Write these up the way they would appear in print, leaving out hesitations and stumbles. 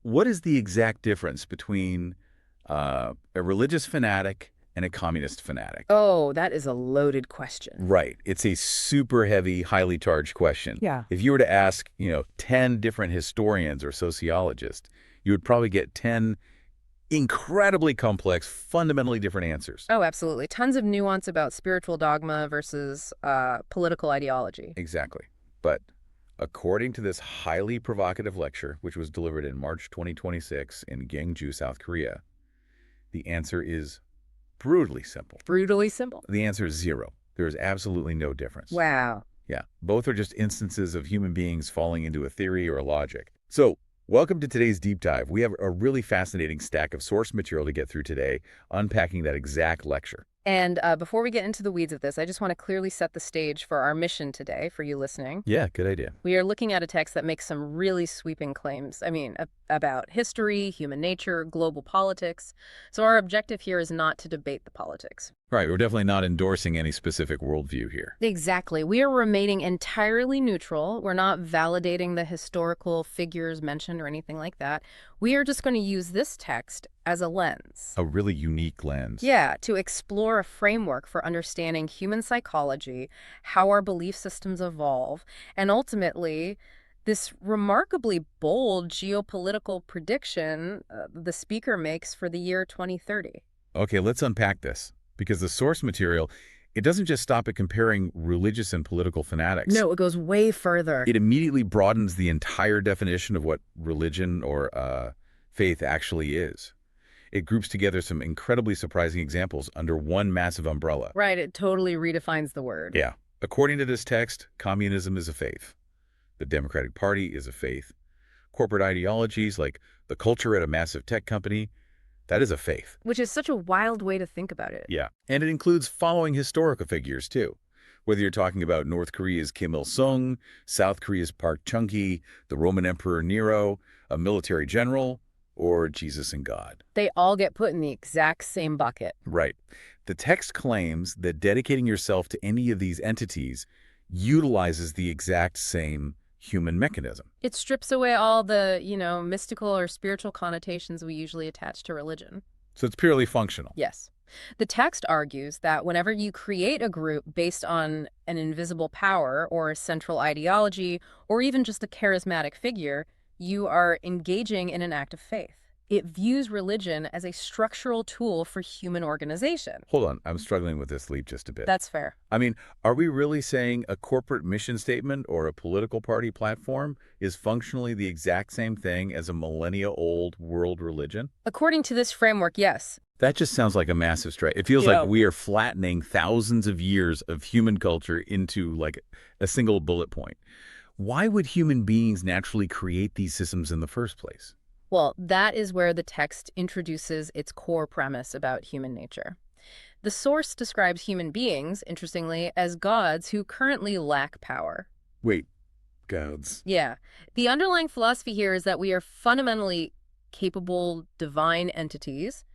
what is the exact difference between a religious fanatic and a communist fanatic? Oh, that is a loaded question. Right. It's a super heavy, highly charged question. Yeah. If you were to ask, 10 different historians or sociologists, you would probably get 10 incredibly complex, fundamentally different answers. Oh, absolutely. Tons of nuance about spiritual dogma versus political ideology. Exactly. But according to this highly provocative lecture, which was delivered in March 2026 in Gwangju, South Korea, the answer is brutally simple. Brutally simple. The answer is zero. There is absolutely no difference. Wow. Yeah, both are just instances of human beings falling into a theory or a logic. So, welcome to today's deep dive. We have a really fascinating stack of source material to get through today, unpacking that exact lecture. And before we get into the weeds of this, I just want to clearly set the stage for our mission today, for you listening. Yeah, good idea. We are looking at a text that makes some really sweeping claims. About history, human nature, global politics. So our objective here is not to debate the politics. Right, we're definitely not endorsing any specific worldview here. Exactly. We are remaining entirely neutral. We're not validating the historical figures mentioned or anything like that. We are just going to use this text as a lens. A really unique lens. Yeah, to explore a framework for understanding human psychology, how our belief systems evolve, and ultimately, this remarkably bold geopolitical prediction the speaker makes for the year 2030. Okay, let's unpack this. Because the source material, it doesn't just stop at comparing religious and political fanatics. No, it goes way further. It immediately broadens the entire definition of what religion or faith actually is. It groups together some incredibly surprising examples under one massive umbrella. Right, it totally redefines the word. Yeah. According to this text, communism is a faith. The Democratic Party is a faith. Corporate ideologies like the culture at a massive tech company, that is a faith. Which is such a wild way to think about it. Yeah. And it includes following historical figures, too. Whether you're talking about North Korea's Kim Il-sung, South Korea's Park Chung-hee, the Roman Emperor Nero, a military general, or Jesus and God. They all get put in the exact same bucket. Right. The text claims that dedicating yourself to any of these entities utilizes the exact same human mechanism. It strips away all the, mystical or spiritual connotations we usually attach to religion. So it's purely functional. Yes. The text argues that whenever you create a group based on an invisible power or a central ideology or even just a charismatic figure, you are engaging in an act of faith. It views religion as a structural tool for human organization. Hold on, I'm struggling with this leap just a bit. That's fair. I mean, are we really saying a corporate mission statement or a political party platform is functionally the exact same thing as a millennia-old world religion? According to this framework, yes. That just sounds like a massive stretch. It feels like we are flattening thousands of years of human culture into like a single bullet point. Why would human beings naturally create these systems in the first place? Well, that is where the text introduces its core premise about human nature. The source describes human beings, interestingly, as gods who currently lack power. Wait, gods. Yeah. The underlying philosophy here is that we are fundamentally capable divine entities,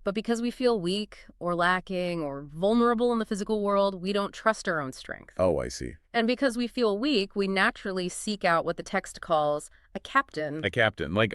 but because we feel weak or lacking or vulnerable in the physical world, we don't trust our own strength. Oh, I see. And because we feel weak, we naturally seek out what the text calls a captain. A captain, like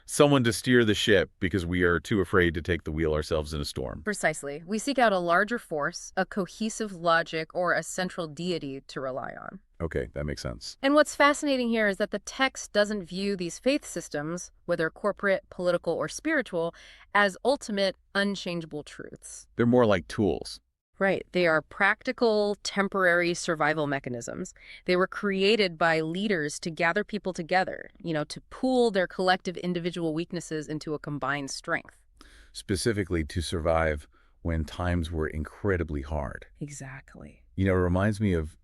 someone to steer the ship because we are too afraid to take the wheel ourselves in a storm. Precisely. We seek out a larger force, a cohesive logic, or a central deity to rely on. Okay, that makes sense. And what's fascinating here is that the text doesn't view these faith systems, whether corporate, political, or spiritual, as ultimate, unchangeable truths. They're more like tools. Right. They are practical, temporary survival mechanisms. They were created by leaders to gather people together, to pool their collective individual weaknesses into a combined strength. Specifically to survive when times were incredibly hard. Exactly. It reminds me of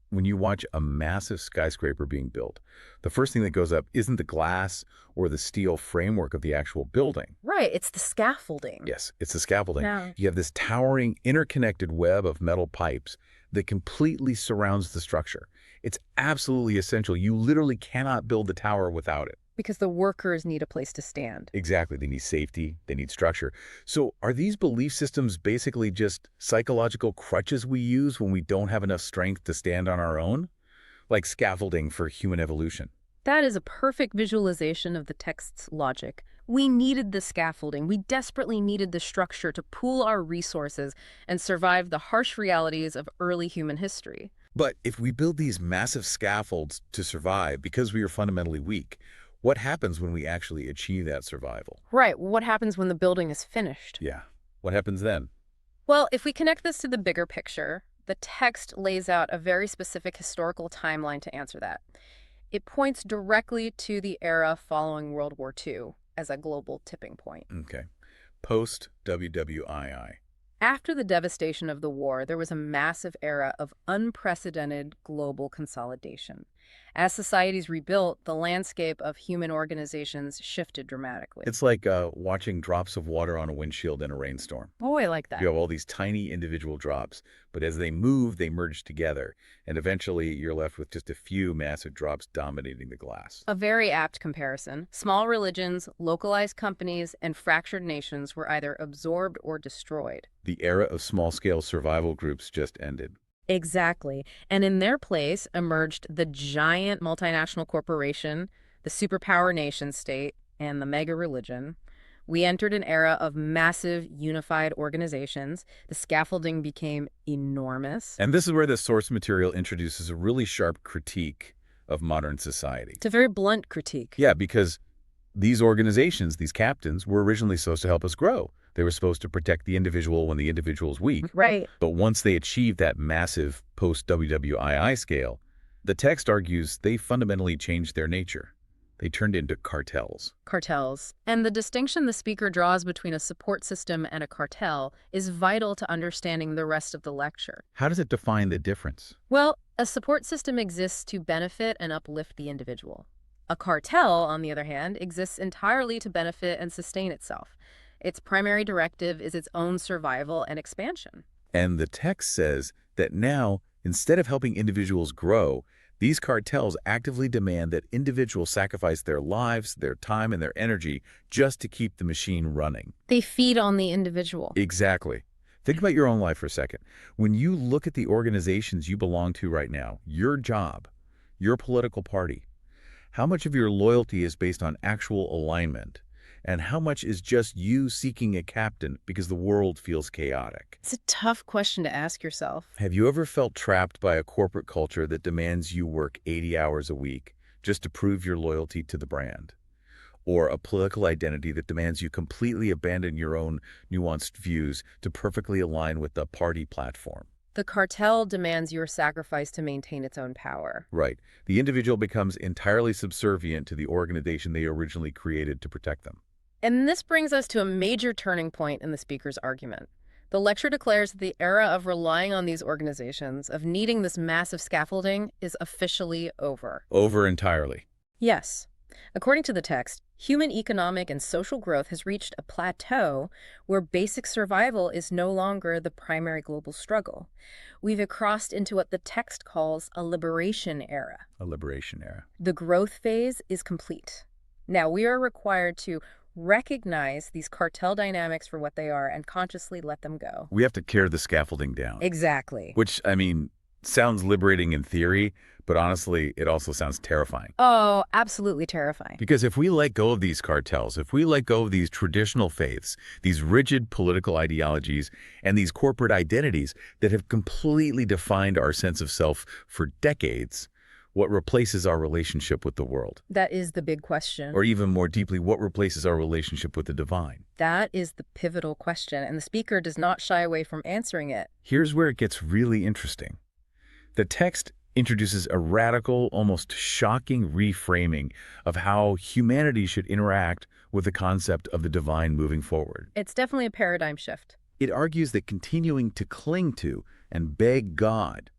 when you watch a massive skyscraper being built, the first thing that goes up isn't the glass or the steel framework of the actual building. Right, it's the scaffolding. Yes, it's the scaffolding. Yeah. You have this towering, interconnected web of metal pipes that completely surrounds the structure. It's absolutely essential. You literally cannot build the tower without it. Because the workers need a place to stand. Exactly. They need safety. They need structure. So are these belief systems basically just psychological crutches we use when we don't have enough strength to stand on our own? Like scaffolding for human evolution? That is a perfect visualization of the text's logic. We needed the scaffolding. We desperately needed the structure to pool our resources and survive the harsh realities of early human history. But if we build these massive scaffolds to survive because we are fundamentally weak, what happens when we actually achieve that survival? Right, what happens when the building is finished? Yeah. What happens then? Well, if we connect this to the bigger picture, the text lays out a very specific historical timeline to answer that. It points directly to the era following World War II as a global tipping point. Okay. Post-WWII. After the devastation of the war, there was a massive era of unprecedented global consolidation. As societies rebuilt, the landscape of human organizations shifted dramatically. It's like watching drops of water on a windshield in a rainstorm. Oh, I like that. You have all these tiny individual drops, but as they move, they merge together, and eventually you're left with just a few massive drops dominating the glass. A very apt comparison. Small religions, localized companies, and fractured nations were either absorbed or destroyed. The era of small-scale survival groups just ended. Exactly. And in their place emerged the giant multinational corporation, the superpower nation state, and the mega religion. We entered an era of massive unified organizations. The scaffolding became enormous. And this is where the source material introduces a really sharp critique of modern society. It's a very blunt critique. Yeah, because these organizations, these captains, were originally supposed to help us grow. They were supposed to protect the individual when the individual's weak. Right. But once they achieved that massive post-WWII scale, the text argues they fundamentally changed their nature. They turned into cartels. Cartels. And the distinction the speaker draws between a support system and a cartel is vital to understanding the rest of the lecture. How does it define the difference? Well, a support system exists to benefit and uplift the individual. A cartel, on the other hand, exists entirely to benefit and sustain itself. Its primary directive is its own survival and expansion. And the text says that now, instead of helping individuals grow, these cartels actively demand that individuals sacrifice their lives, their time, and their energy just to keep the machine running. They feed on the individual. Exactly. Think about your own life for a second. When you look at the organizations you belong to right now, your job, your political party, how much of your loyalty is based on actual alignment? And how much is just you seeking a captain because the world feels chaotic? It's a tough question to ask yourself. Have you ever felt trapped by a corporate culture that demands you work 80 hours a week just to prove your loyalty to the brand? Or a political identity that demands you completely abandon your own nuanced views to perfectly align with the party platform? The cartel demands your sacrifice to maintain its own power. Right. The individual becomes entirely subservient to the organization they originally created to protect them. And this brings us to a major turning point in the speaker's argument. The lecture declares that the era of relying on these organizations, of needing this massive scaffolding, is officially over. Over entirely. Yes. According to the text, human economic and social growth has reached a plateau where basic survival is no longer the primary global struggle. We've crossed into what the text calls a liberation era. A liberation era. The growth phase is complete. Now, we are required to recognize these cartel dynamics for what they are and consciously let them go. We have to tear the scaffolding down. Exactly. Which, I mean, sounds liberating in theory, but honestly, it also sounds terrifying. Oh, absolutely terrifying. Because if we let go of these cartels, if we let go of these traditional faiths, these rigid political ideologies, and these corporate identities that have completely defined our sense of self for decades, what replaces our relationship with the world? That is the big question. Or even more deeply, what replaces our relationship with the divine? That is the pivotal question, and the speaker does not shy away from answering it. Here's where it gets really interesting. The text introduces a radical, almost shocking reframing of how humanity should interact with the concept of the divine moving forward. It's definitely a paradigm shift. It argues that continuing to cling to and beg God,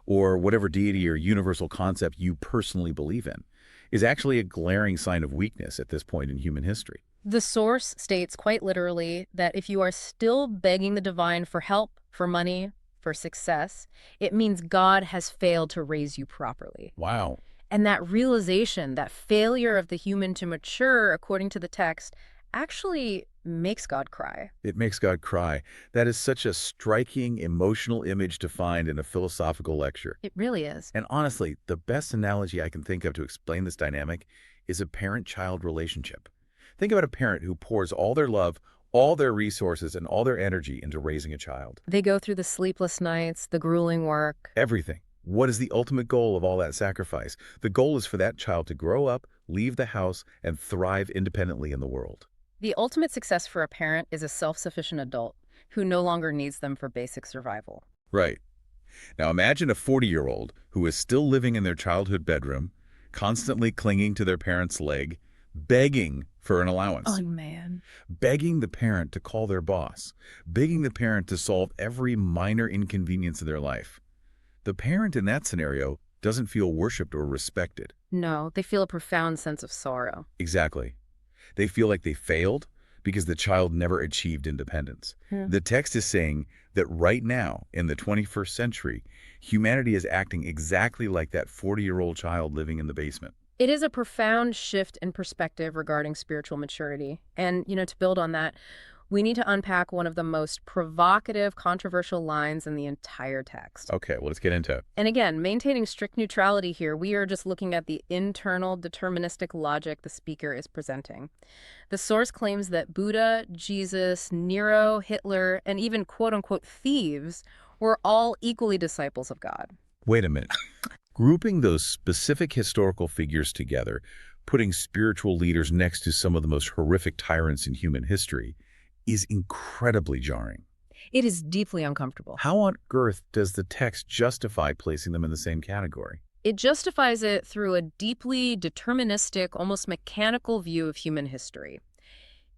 or whatever deity or universal concept you personally believe in, is actually a glaring sign of weakness at this point in human history. The source states quite literally that if you are still begging the divine for help, for money, for success, it means God has failed to raise you properly. Wow. And that realization, that failure of the human to mature according to the text, actually makes God cry. It makes God cry. That is such a striking, emotional image to find in a philosophical lecture. It really is. And honestly, the best analogy I can think of to explain this dynamic is a parent-child relationship. Think about a parent who pours all their love, all their resources, and all their energy into raising a child. They go through the sleepless nights, the grueling work. Everything. What is the ultimate goal of all that sacrifice? The goal is for that child to grow up, leave the house, and thrive independently in the world. The ultimate success for a parent is a self-sufficient adult who no longer needs them for basic survival. Right. Now imagine a 40-year-old who is still living in their childhood bedroom, constantly clinging to their parent's leg, begging for an allowance, Oh, man. begging the parent to call their boss, begging the parent to solve every minor inconvenience of their life. The parent in that scenario doesn't feel worshipped or respected. No, they feel a profound sense of sorrow. Exactly. They feel like they failed because the child never achieved independence. The text is saying that right now, in the 21st century, humanity is acting exactly like that 40-year-old child living in the basement. It is a profound shift in perspective regarding spiritual maturity. And, to build on that, we need to unpack one of the most provocative, controversial lines in the entire text. Okay, well, let's get into it. And again, maintaining strict neutrality here, we are just looking at the internal deterministic logic the speaker is presenting. The source claims that Buddha, Jesus, Nero, Hitler, and even quote-unquote thieves were all equally disciples of God. Wait a minute. Grouping those specific historical figures together, putting spiritual leaders next to some of the most horrific tyrants in human history, is incredibly jarring. It is deeply uncomfortable. How on earth does the text justify placing them in the same category? It justifies it through a deeply deterministic, almost mechanical view of human history.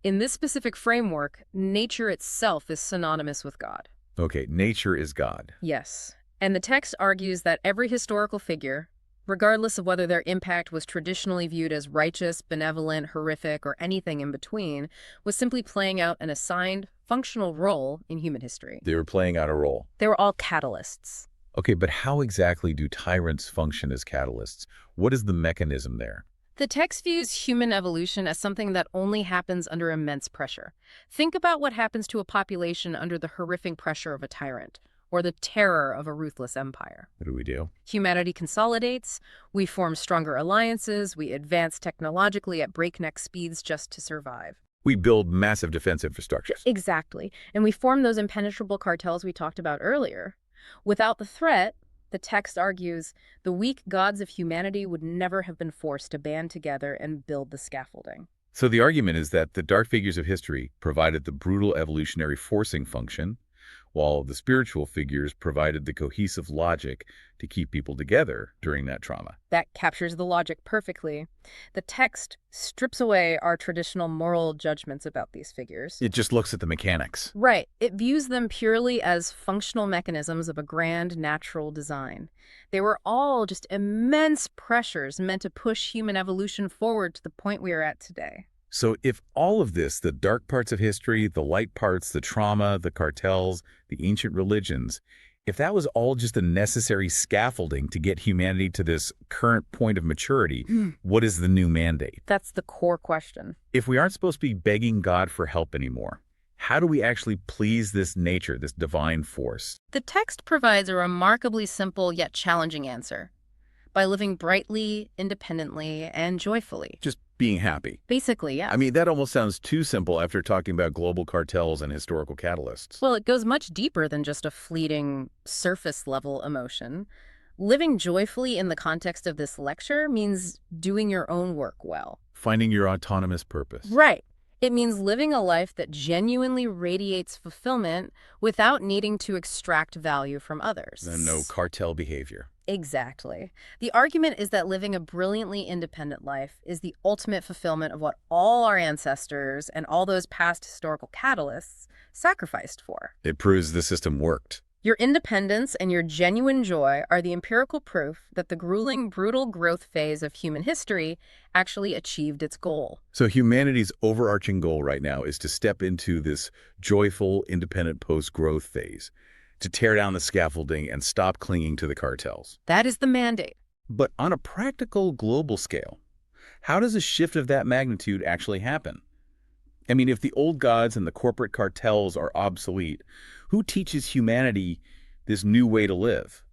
In this specific framework, nature itself is synonymous with God. Okay, nature is God. Yes. And the text argues that every historical figure, regardless of whether their impact was traditionally viewed as righteous, benevolent, horrific, or anything in between, was simply playing out an assigned, functional role in human history. They were playing out a role. They were all catalysts. Okay, but how exactly do tyrants function as catalysts? What is the mechanism there? The text views human evolution as something that only happens under immense pressure. Think about what happens to a population under the horrific pressure of a tyrant, or the terror of a ruthless empire. What do we do? Humanity consolidates, we form stronger alliances, we advance technologically at breakneck speeds just to survive. We build massive defense infrastructures. Exactly. And we form those impenetrable cartels we talked about earlier. Without the threat, the text argues, the weak gods of humanity would never have been forced to band together and build the scaffolding. So the argument is that the dark figures of history provided the brutal evolutionary forcing function, while the spiritual figures provided the cohesive logic to keep people together during that trauma. That captures the logic perfectly. The text strips away our traditional moral judgments about these figures. It just looks at the mechanics. Right. It views them purely as functional mechanisms of a grand natural design. They were all just immense pressures meant to push human evolution forward to the point we are at today. So if all of this, the dark parts of history, the light parts, the trauma, the cartels, the ancient religions, if that was all just a necessary scaffolding to get humanity to this current point of maturity, what is the new mandate? That's the core question. If we aren't supposed to be begging God for help anymore, how do we actually please this nature, this divine force? The text provides a remarkably simple yet challenging answer. By living brightly, independently, and joyfully. Just being happy. Basically, yeah. I mean, that almost sounds too simple after talking about global cartels and historical catalysts. Well, it goes much deeper than just a fleeting, surface-level emotion. Living joyfully in the context of this lecture means doing your own work well. Finding your autonomous purpose. Right. It means living a life that genuinely radiates fulfillment without needing to extract value from others. And no cartel behavior. Exactly. The argument is that living a brilliantly independent life is the ultimate fulfillment of what all our ancestors and all those past historical catalysts sacrificed for. It proves the system worked. Your independence and your genuine joy are the empirical proof that the grueling, brutal growth phase of human history actually achieved its goal. So humanity's overarching goal right now is to step into this joyful, independent post-growth phase, to tear down the scaffolding and stop clinging to the cartels. That is the mandate. But on a practical global scale, how does a shift of that magnitude actually happen? I mean, if the old gods and the corporate cartels are obsolete, who teaches humanity this new way to live?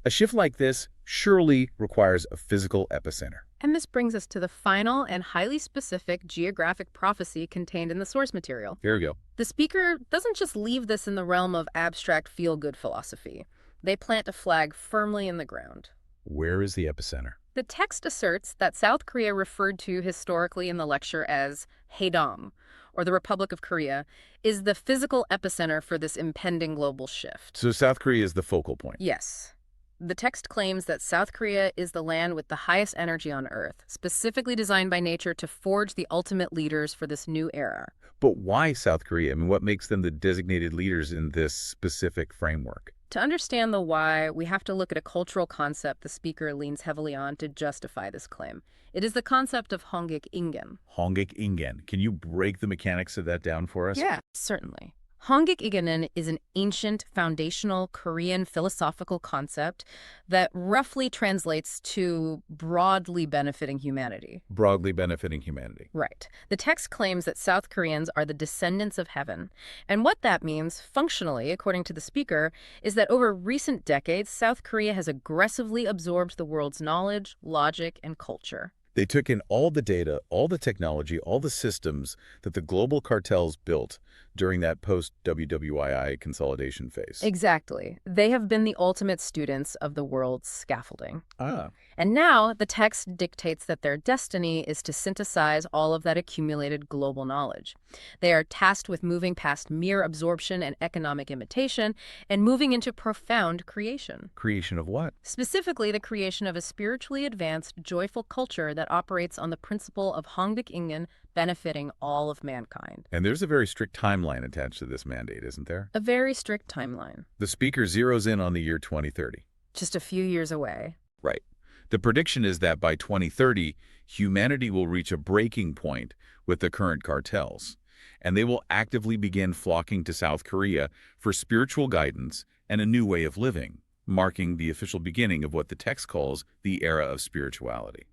A shift like this surely requires a physical epicenter. And this brings us to the final and highly specific geographic prophecy contained in the source material. Here we go. The speaker doesn't just leave this in the realm of abstract feel-good philosophy. They plant a flag firmly in the ground. Where is the epicenter? The text asserts that South Korea, referred to historically in the lecture as Haedong, or the Republic of Korea, is the physical epicenter for this impending global shift. So South Korea is the focal point. Yes. The text claims that South Korea is the land with the highest energy on Earth, specifically designed by nature to forge the ultimate leaders for this new era. But why South Korea? I mean, what makes them the designated leaders in this specific framework? To understand the why, we have to look at a cultural concept the speaker leans heavily on to justify this claim. It is the concept of Hongik Ingen. Hongik Ingen. Can you break the mechanics of that down for us? Yeah, certainly. Hongik Ingen is an ancient, foundational Korean philosophical concept that roughly translates to broadly benefiting humanity. Broadly benefiting humanity. Right. The text claims that South Koreans are the descendants of heaven. And what that means, functionally, according to the speaker, is that over recent decades, South Korea has aggressively absorbed the world's knowledge, logic, and culture. They took in all the data, all the technology, all the systems that the global cartels built during that post-WWII consolidation phase. Exactly. They have been the ultimate students of the world's scaffolding. Ah, And now the text dictates that their destiny is to synthesize all of that accumulated global knowledge. They are tasked with moving past mere absorption and economic imitation and moving into profound creation. creation of what? Specifically, the creation of a spiritually advanced, joyful culture that operates on the principle of Hongik Ingen benefiting all of mankind. And there's a very strict timeline attached to this mandate, isn't there? A very strict timeline. The speaker zeroes in on the year 2030. Just a few years away. Right. The prediction is that by 2030, humanity will reach a breaking point with the current cartels, and they will actively begin flocking to South Korea for spiritual guidance and a new way of living, marking the official beginning of what the text calls the era of spirituality.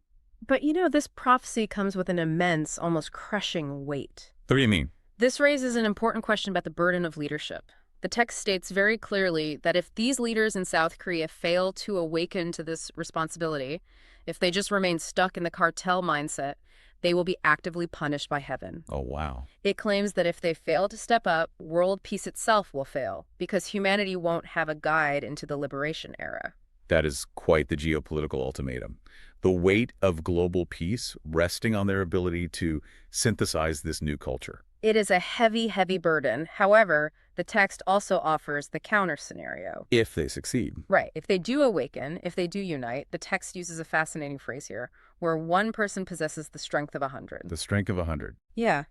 But this prophecy comes with an immense, almost crushing weight. What do you mean? This raises an important question about the burden of leadership. The text states very clearly that if these leaders in South Korea fail to awaken to this responsibility, if they just remain stuck in the cartel mindset, they will be actively punished by heaven. Oh, wow. It claims that if they fail to step up, world peace itself will fail, because humanity won't have a guide into the liberation era. That is quite the geopolitical ultimatum. The weight of global peace resting on their ability to synthesize this new culture. It is a heavy, heavy burden. However, the text also offers the counter scenario. If they succeed. Right. If they do awaken, if they do unite, the text uses a fascinating phrase here, where one person possesses the strength of 100. The strength of 100. Yeah.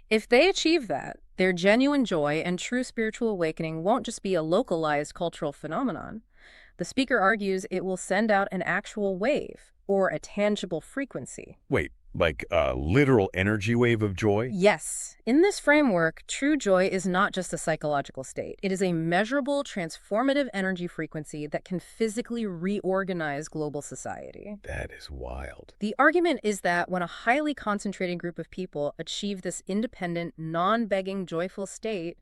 If they achieve that, their genuine joy and true spiritual awakening won't just be a localized cultural phenomenon. The speaker argues it will send out an actual wave, or a tangible frequency. Wait, like a literal energy wave of joy? Yes. In this framework, true joy is not just a psychological state. It is a measurable, transformative energy frequency that can physically reorganize global society. That is wild. The argument is that when a highly concentrated group of people achieve this independent, non-begging, joyful state,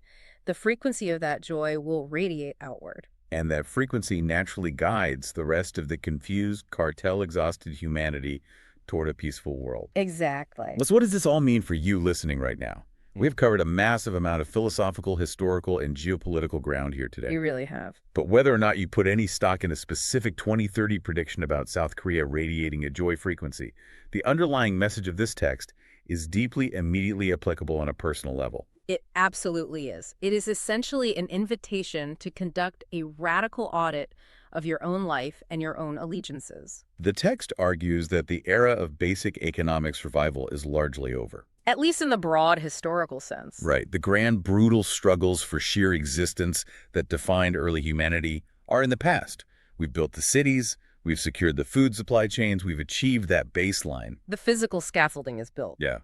the frequency of that joy will radiate outward. And that frequency naturally guides the rest of the confused, cartel-exhausted humanity toward a peaceful world. Exactly. So what does this all mean for you listening right now? We've covered a massive amount of philosophical, historical, and geopolitical ground here today. You really have. But whether or not you put any stock in a specific 2030 prediction about South Korea radiating a joy frequency, the underlying message of this text is deeply, immediately applicable on a personal level. It absolutely is. It is essentially an invitation to conduct a radical audit of your own life and your own allegiances. The text argues that the era of basic economic survival is largely over. At least in the broad historical sense. Right. The grand, brutal struggles for sheer existence that defined early humanity are in the past. We've built the cities, we've secured the food supply chains, we've achieved that baseline. The physical scaffolding is built. Yeah.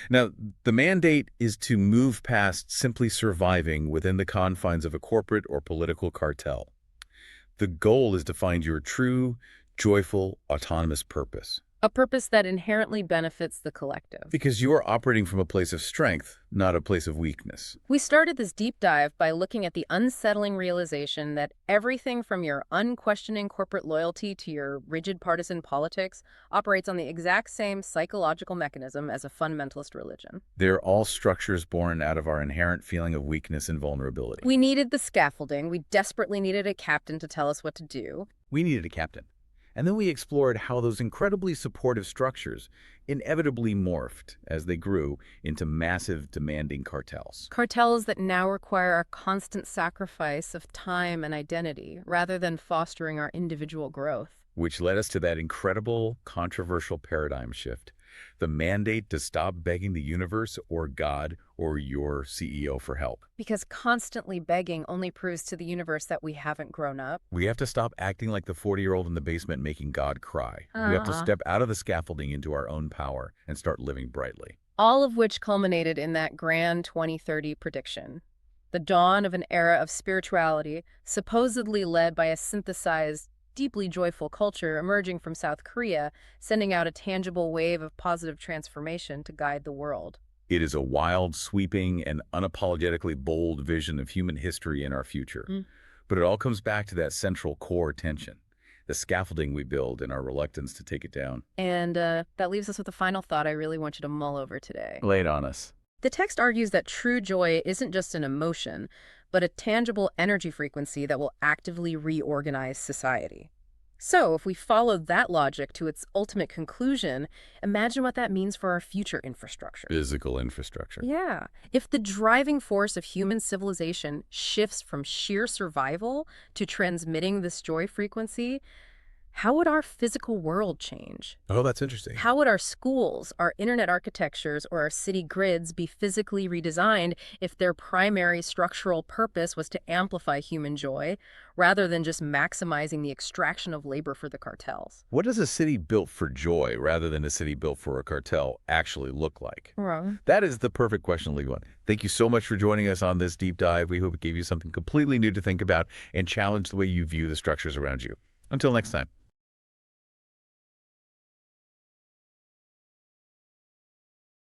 Now, the mandate is to move past simply surviving within the confines of a corporate or political cartel. The goal is to find your true, joyful, autonomous purpose. A purpose that inherently benefits the collective. Because you are operating from a place of strength, not a place of weakness. We started this deep dive by looking at the unsettling realization that everything from your unquestioning corporate loyalty to your rigid partisan politics operates on the exact same psychological mechanism as a fundamentalist religion. They're all structures born out of our inherent feeling of weakness and vulnerability. We needed the scaffolding. We desperately needed a captain to tell us what to do. We needed a captain. And then we explored how those incredibly supportive structures inevitably morphed as they grew into massive, demanding cartels. Cartels that now require our constant sacrifice of time and identity, rather than fostering our individual growth. Which led us to that incredible, controversial paradigm shift. The mandate to stop begging the universe or God or your CEO for help. Because constantly begging only proves to the universe that we haven't grown up. We have to stop acting like the 40-year-old in the basement making God cry. We have to step out of the scaffolding into our own power and start living brightly. All of which culminated in that grand 2030 prediction. The dawn of an era of spirituality, supposedly led by a synthesized, deeply joyful culture emerging from South Korea, sending out a tangible wave of positive transformation to guide the world. It is a wild, sweeping, and unapologetically bold vision of human history and our future. But it all comes back to that central core tension, the scaffolding we build and our reluctance to take it down. And that leaves us with a final thought I really want you to mull over today. Lay it on us. The text argues that true joy isn't just an emotion, but a tangible energy frequency that will actively reorganize society. So, if we follow that logic to its ultimate conclusion, imagine what that means for our future infrastructure. Physical infrastructure. Yeah. If the driving force of human civilization shifts from sheer survival to transmitting this joy frequency, how would our physical world change? Oh, that's interesting. How would our schools, our internet architectures, or our city grids be physically redesigned if their primary structural purpose was to amplify human joy, rather than just maximizing the extraction of labor for the cartels? What does a city built for joy rather than a city built for a cartel actually look like? Wrong. That is the perfect question, Lee One. Thank you so much for joining us on this deep dive. We hope it gave you something completely new to think about and challenge the way you view the structures around you. Until next time.